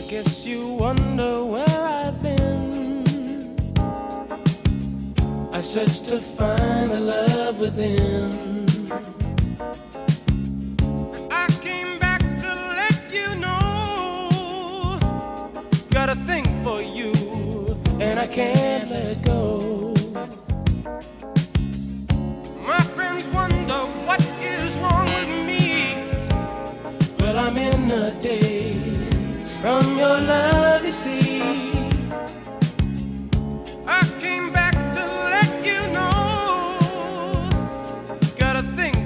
Guess you wonder where I've been. I searched to find the love within. I came back to let you know, got a thing for you, and I can't let go. My friends wonder what is wrong with me. Well, I'm in a daze from your love, you see.